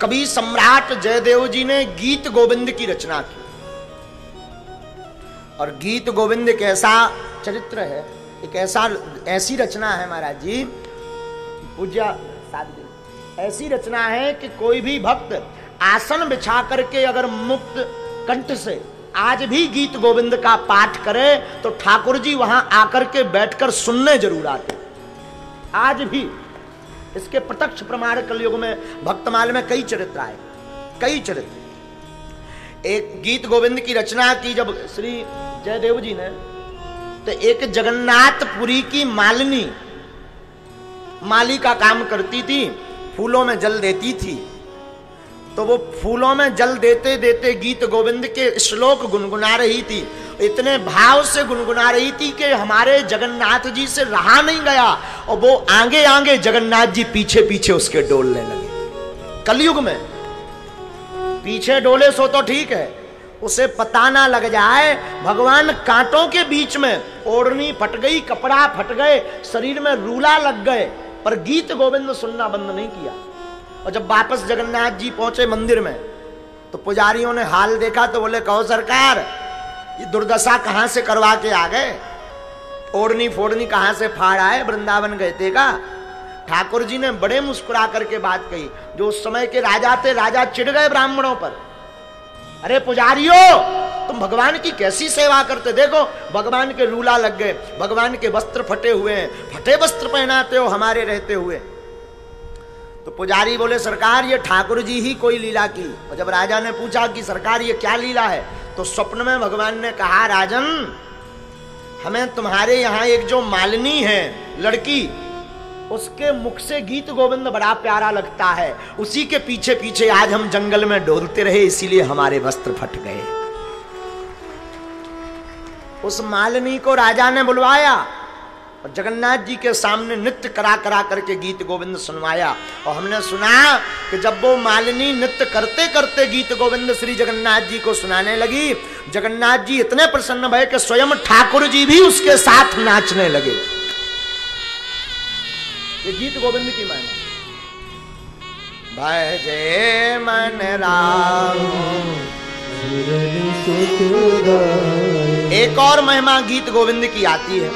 कवि सम्राट जयदेव जी ने गीत गोविंद की रचना की। और गीत गोविंद एक ऐसा चरित्र है, एक ऐसी रचना है महाराज जी, पूज्य साधु, ऐसी रचना है कि कोई भी भक्त आसन बिछा करके अगर मुक्त कंठ से आज भी गीत गोविंद का पाठ करे तो ठाकुर जी वहां आकर के बैठकर सुनने जरूर आते। आज भी इसके प्रत्यक्ष प्रमाण कलयुग में भक्तमाल में कई चरित्र आए, कई चरित्र। एक गीत गोविंद की रचना की जब श्री जयदेव जी ने, तो एक जगन्नाथपुरी की मालिनी, माली का काम करती थी, फूलों में जल देती थी। तो वो फूलों में जल देते देते गीत गोविंद के श्लोक गुनगुना रही थी। इतने भाव से गुनगुना रही थी कि हमारे जगन्नाथ जी से रहा नहीं गया, और वो आगे आगे, जगन्नाथ जी पीछे पीछे उसके डोलने लगे। कलयुग में पीछे डोले सो तो ठीक है, उसे पता ना लग जाए भगवान कांटों के बीच में, ओढ़नी फट गई, कपड़ा फट गए, शरीर में रूला लग गए, पर गीत गोविंद सुनना बंद नहीं किया। और जब वापस जगन्नाथ जी पहुंचे मंदिर में तो पुजारियों ने हाल देखा तो बोले, कहो सरकार ये दुर्दशा कहां से करवा के आ गए, ओढ़नी फोड़नी कहां से फाड़ आए, वृंदावन गए थे का? ठाकुर जी ने बड़े मुस्कुरा करके बात कही। जो उस समय के राजा थे, राजा चिढ़ गए ब्राह्मणों पर, अरे पुजारियों तुम भगवान की कैसी सेवा करते, देखो भगवान के रूला लग गए, भगवान के वस्त्र फटे हुए हैं, फटे वस्त्र पहनाते हो हमारे रहते हुए। तो पुजारी बोले, सरकार ये ठाकुर जी ही कोई लीला की। और जब राजा ने पूछा कि सरकार ये क्या लीला है, तो स्वप्न में भगवान ने कहा, राजन हमें तुम्हारे यहाँ एक जो मालिनी है लड़की, उसके मुख से गीत गोविंद बड़ा प्यारा लगता है, उसी के पीछे पीछे आज हम जंगल में डोलते रहे, इसीलिए हमारे वस्त्र फट गए। उस मालिनी को राजा ने बुलवाया और जगन्नाथ जी के सामने नृत्य करा करा करके गीत गोविंद सुनवाया। और हमने सुना कि जब वो मालिनी नृत्य करते करते गीत गोविंद श्री जगन्नाथ जी को सुनाने लगी, जगन्नाथ जी इतने प्रसन्न भये कि स्वयं ठाकुर जी भी उसके साथ नाचने लगे। ये गीत गोविंद की महिमा। भजे मन राम। एक और महिमा गीत गोविंद की आती है।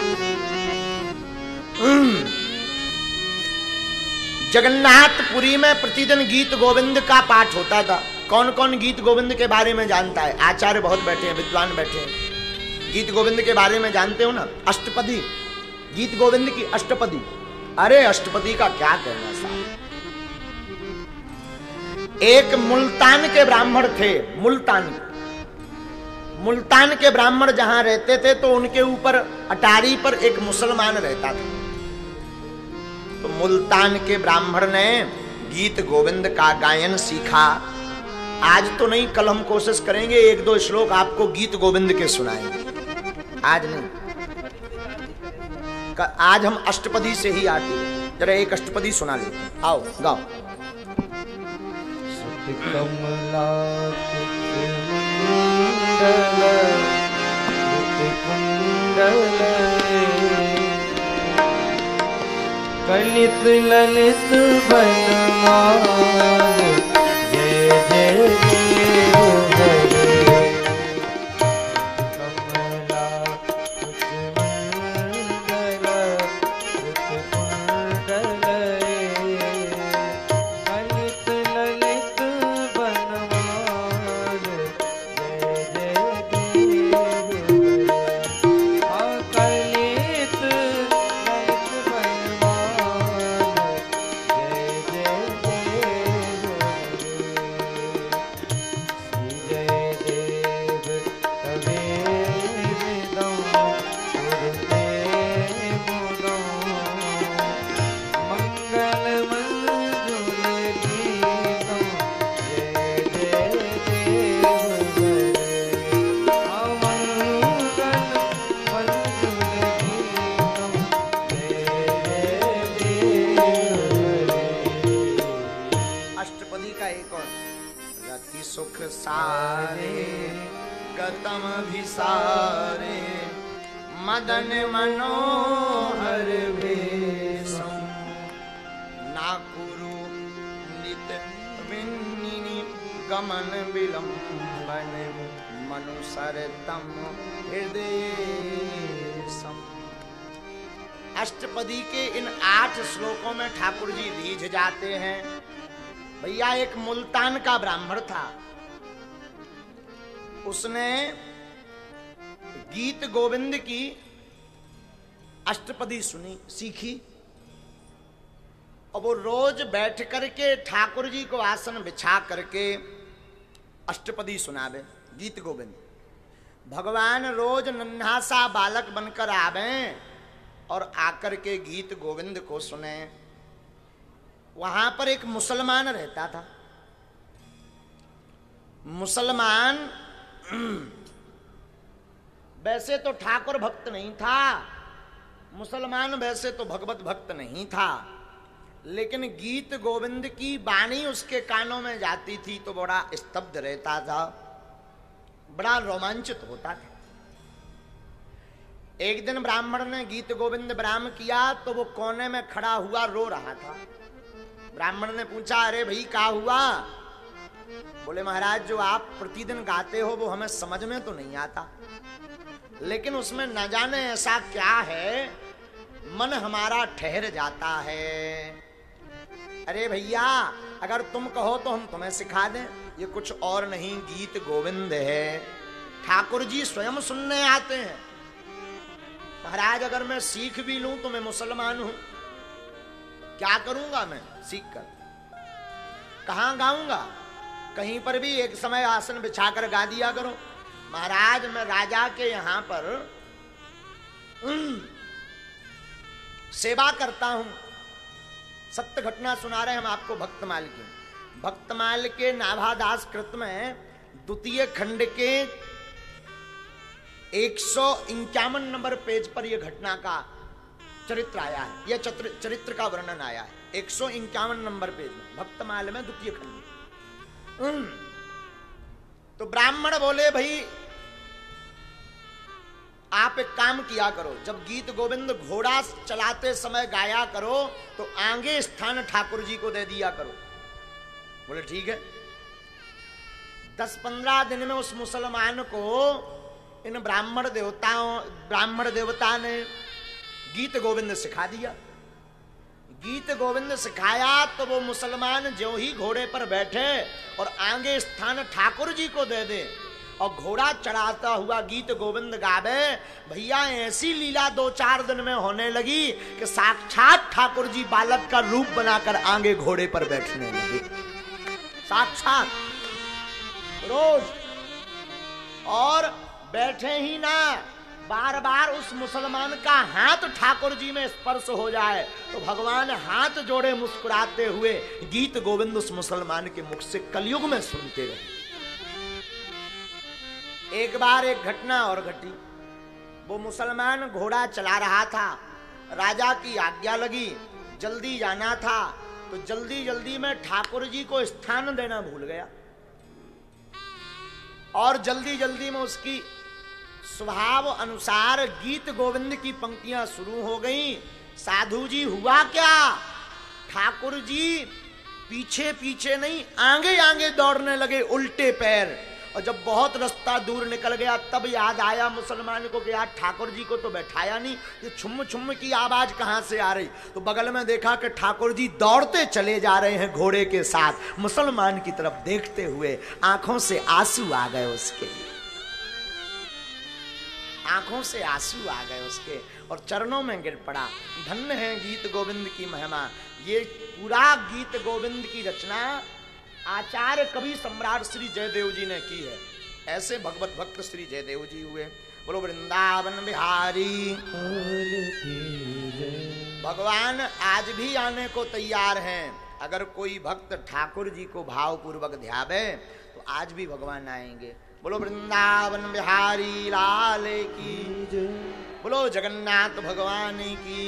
जगन्नाथपुरी में प्रतिदिन गीत गोविंद का पाठ होता था। कौन कौन गीत गोविंद के बारे में जानता है? आचार्य बहुत बैठे हैं, विद्वान बैठे हैं। गीत गोविंद के बारे में जानते हो ना? अष्टपदी, गीत गोविंद की अष्टपदी। अरे अष्टपदी का क्या कहना साहब। एक मुल्तान के ब्राह्मण थे, मुल्तान के ब्राह्मण जहां रहते थे तो उनके ऊपर अटारी पर एक मुसलमान रहता था। तो मुल्तान के ब्राह्मण ने गीत गोविंद का गायन सीखा। आज तो नहीं, कल हम कोशिश करेंगे एक दो श्लोक आपको गीत गोविंद के सुनाएंगे। आज नहीं, आज हम अष्टपदी से ही आते हैं। जरा एक अष्टपदी सुना लेते हैं, आओ गाओ। कमला कलित ललित बनमाल जय जय देव हरे। कमला कलित ललित बनमाल जय जय देव सुख सारे गतम भिसारे मदन मनोहर भेषम नाकुरु नित विन्यासम गमन विलंबन मनुसरतम हृदय सम। अष्टपदी के इन 8 श्लोकों में ठाकुर जी रीझ जाते हैं। भैया एक मुल्तान का ब्राह्मण था, उसने गीत गोविंद की अष्टपदी सुनी सीखी और वो रोज बैठ करके ठाकुर जी को आसन बिछा करके अष्टपदी सुनावे गीत गोविंद। भगवान रोज नन्हा सा बालक बनकर आवे और आकर के गीत गोविंद को सुने। वहां पर एक मुसलमान रहता था। मुसलमान वैसे तो ठाकुर भक्त नहीं था, मुसलमान वैसे तो भगवत भक्त नहीं था, लेकिन गीत गोविंद की वाणी उसके कानों में जाती थी तो बड़ा स्तब्ध रहता था, बड़ा रोमांचित होता था। एक दिन ब्राह्मण ने गीत गोविंद विराम किया तो वो कोने में खड़ा हुआ रो रहा था। ब्राह्मण ने पूछा, अरे भाई क्या हुआ? बोले महाराज जो आप प्रतिदिन गाते हो वो हमें समझ में तो नहीं आता, लेकिन उसमें न जाने ऐसा क्या है मन हमारा ठहर जाता है। अरे भैया अगर तुम कहो तो हम तुम्हें सिखा दें, ये कुछ और नहीं गीत गोविंद है, ठाकुर जी स्वयं सुनने आते हैं। महाराज अगर मैं सीख भी लूं तो मैं मुसलमान हूं, क्या करूंगा मैं सीख कर? कहां गाऊंगा? कहीं पर भी एक समय आसन बिछाकर गा दिया करो। महाराज मैं राजा के यहां पर सेवा करता हूं। सत्य घटना सुना रहे हम आपको भक्तमाल की। भक्तमाल के नाभादास कृत में द्वितीय खंड के 151 नंबर पेज पर यह घटना का चरित्र आया है, यह चरित्र का वर्णन आया है 151 नंबर पेज में, भक्तमाल में द्वितीय खंड। तो ब्राह्मण बोले भाई आप एक काम किया करो, जब गीत गोविंद घोड़ा चलाते समय गाया करो तो आगे स्थान ठाकुर जी को दे दिया करो। बोले ठीक है। 10-15 दिन में उस मुसलमान को इन ब्राह्मण देवता ने गीत गोविंद सिखा दिया। गीत गोविंद सिखाया तो वो मुसलमान ज्यों ही घोड़े पर बैठे और आगे स्थान ठाकुर जी को दे दे और घोड़ा चढ़ाता हुआ गीत गोविंद गावे, भैया ऐसी लीला 2-4 दिन में होने लगी कि साक्षात ठाकुर जी बालक का रूप बनाकर आगे घोड़े पर बैठने लगे। साक्षात रोज, और बैठे ही ना, बार बार उस मुसलमान का हाथ ठाकुर जी में स्पर्श हो जाए तो भगवान हाथ जोड़े मुस्कुराते हुए गीत गोविंद उस मुसलमान के मुख से कलयुग में सुनते रहे। एक बार एक घटना और घटी। वो मुसलमान घोड़ा चला रहा था, राजा की आज्ञा लगी, जल्दी जाना था, तो जल्दी जल्दी में ठाकुर जी को स्थान देना भूल गया और जल्दी जल्दी में उसकी स्वभाव अनुसार गीत गोविंद की पंक्तियां शुरू हो गई। साधु जी हुआ क्या, ठाकुर जी पीछे पीछे नहीं आगे आगे दौड़ने लगे उल्टे पैर, और जब बहुत रास्ता दूर निकल गया तब याद आया मुसलमान को कि यार ठाकुर जी को तो बैठाया नहीं, ये छुम छुम की आवाज कहां से आ रही। तो बगल में देखा कि ठाकुर जी दौड़ते चले जा रहे हैं घोड़े के साथ, मुसलमान की तरफ देखते हुए आंखों से आंसू आ गए उसके, आंखों से आंसू आ गए उसके और चरणों में गिर पड़ा। धन्य है गीत गोविंद की महिमा। ये पूरा गीत गोविंद की रचना आचार्य कवि सम्राट श्री जयदेव जी ने की है। ऐसे भगवत भक्त श्री जयदेव जी हुए। बोलो वृंदावन बिहारी। भगवान आज भी आने को तैयार हैं। अगर कोई भक्त ठाकुर जी को भाव पूर्वक ध्यावे तो आज भी भगवान आएंगे। बोलो वृंदावन बिहारी लाल की, बोलो जगन्नाथ भगवान की।